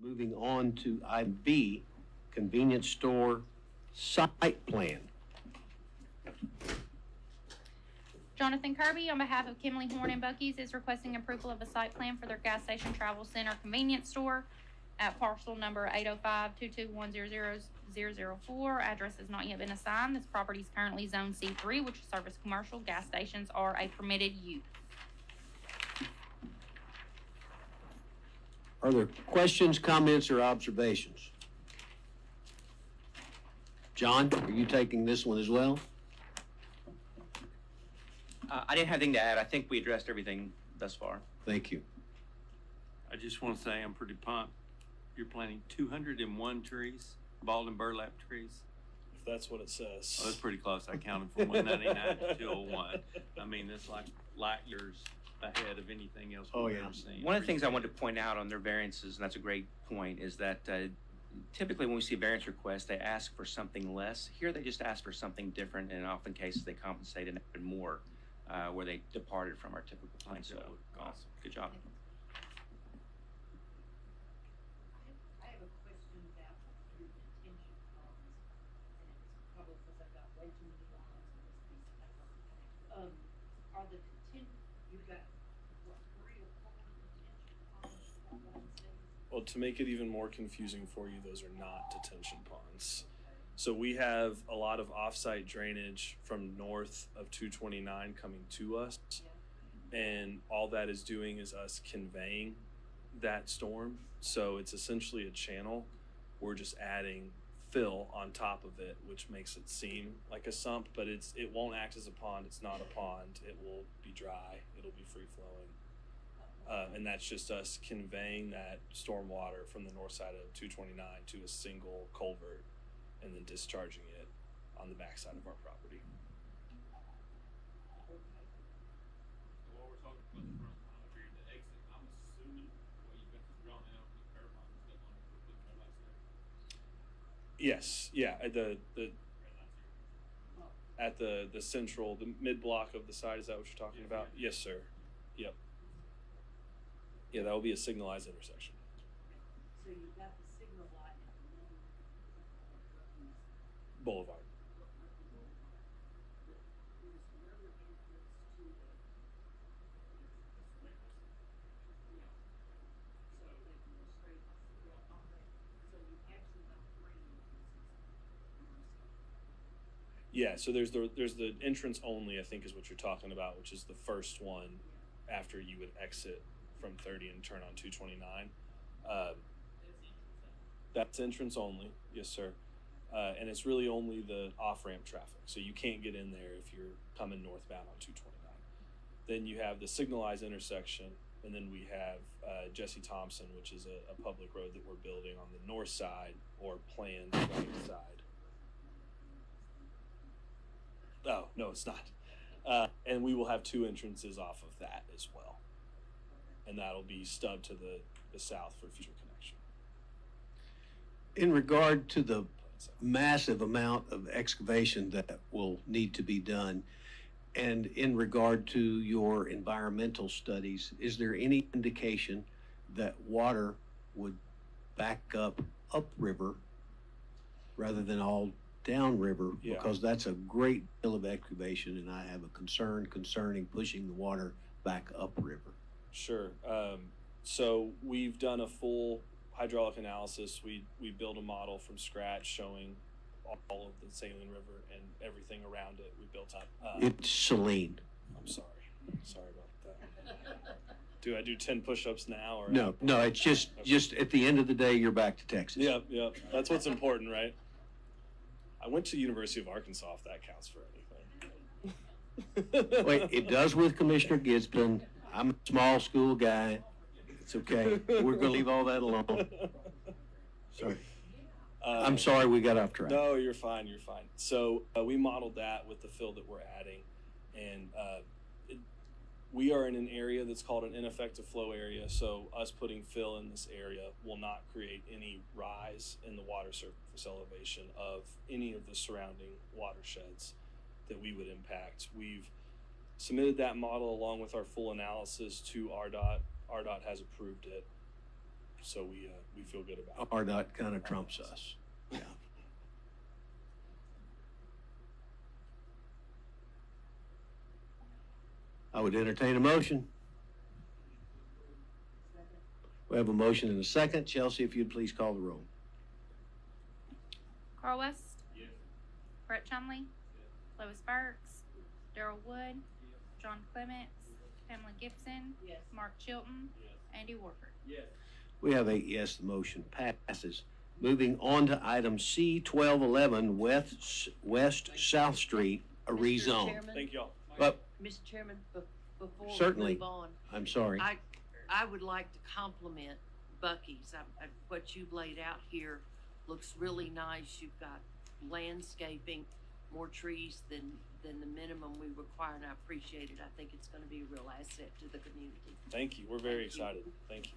Moving on to IB, convenience store site plan. Johnathan Kirby, on behalf of Kimley Horn and Buc-ee's, is requesting approval of a site plan for their gas station travel center convenience store at parcel number 805-221-00004. Address has not yet been assigned. This property is currently zone C3, which is service commercial. Gas stations are a permitted use. Are there questions, comments, or observations? John, are you taking this one as well? I didn't have anything to add. I think we addressed everything thus far. Thank you. I just want to say I'm pretty pumped. You're planting 201 trees, bald and burlap trees. If that's what it says. Oh, that's pretty close. I counted from 199 to 201. I mean, it's like light years ahead of anything else we've ever seen. One of the things I wanted to point out on their variances, and that's a great point, is that typically when we see a variance request, they ask for something less. Here they just ask for something different, and in often cases they compensate and more where they departed from our typical plan. So awesome. Good job. I have a question about your detention ponds, and it's probably because I've got way too many lines on this piece of paper. Are the you've got what, 3 or 4 detention ponds? Well, to make it even more confusing for you, those are not detention ponds. So we have a lot of off-site drainage from north of 229 coming to us, and all that is doing is us conveying that storm. So it's essentially a channel. We're just adding fill on top of it, which makes it seem like a sump, but it won't act as a pond. It's not a pond. It will be dry. It'll be free-flowing. And that's just us conveying that storm water from the north side of 229 to a single culvert and then discharging it on the backside of our property. While we're talking about the front line over here, the exit, I'm assuming what you've got this drawn out with the curb line and stuff on it, put the red lights there. Yes, yeah, at the central, the mid block of the side. Is that what you're talking about? Yes, sir. Yep. Yeah, that will be a signalized intersection. So you've got the signal light at the middle Boulevard. Yeah, so there's the entrance only, I think is what you're talking about, which is the first one after you would exit from 30 and turn on 229. That's entrance only, yes sir. And it's really only the off-ramp traffic, so you can't get in there if you're coming northbound on 229. Then you have the signalized intersection, and then we have Jesse Thompson, which is a public road that we're building on the north side, or planned right side. Oh, no, it's not. And we will have 2 entrances off of that as well. And that'll be stubbed to the south for future connection. In regard to the massive amount of excavation that will need to be done, and in regard to your environmental studies, is there any indication that water would back up upriver rather than all downriver? Yeah. Because that's a great deal of excavation, and I have a concern concerning pushing the water back upriver. Sure. So we've done a full hydraulic analysis. We built a model from scratch showing all of the saline river and everything around it. We built up. It's saline. I'm sorry. Sorry about that. Do I do 10 push-ups now? Or No, it's just okay. Just at the end of the day, you're back to Texas. Yep. That's what's important, right? I went to University of Arkansas, if that counts for anything. Wait, it does with Commissioner Gisplin. I'm a small school guy. It's okay. We're going to leave all that alone. Sorry. I'm sorry we got off track. No, you're fine. You're fine. So we modeled that with the fill that we're adding, and we are in an area that's called an ineffective flow area. So us putting fill in this area will not create any rise in the water surface elevation of any of the surrounding watersheds that we would impact. We've submitted that model along with our full analysis to RDOT. RDOT has approved it. So we feel good about it. RDOT kind of trumps us. Yeah. I would entertain a motion. We have a motion and a second. Chelsea, if you'd please call the roll. Carl West, Yes. Brett Chumley, Lois Burks, Darrell Wood, John Clements, Pamela Gibson, Yes. Mark Chilton, Yes. Andy Warford. Yes. We have 8 yes, the motion passes. Moving on to item C 1211 West South Street, a Mr. rezone. Chairman, Thank y'all. But, Mr. Chairman, before Certainly. we move on, I'm sorry. I would like to compliment Buc-ee's. What you've laid out here looks really nice. You've got landscaping, more trees than the minimum we require, and I appreciate it. I think it's gonna be a real asset to the community. Thank you. We're very Thank you. excited. Thank you.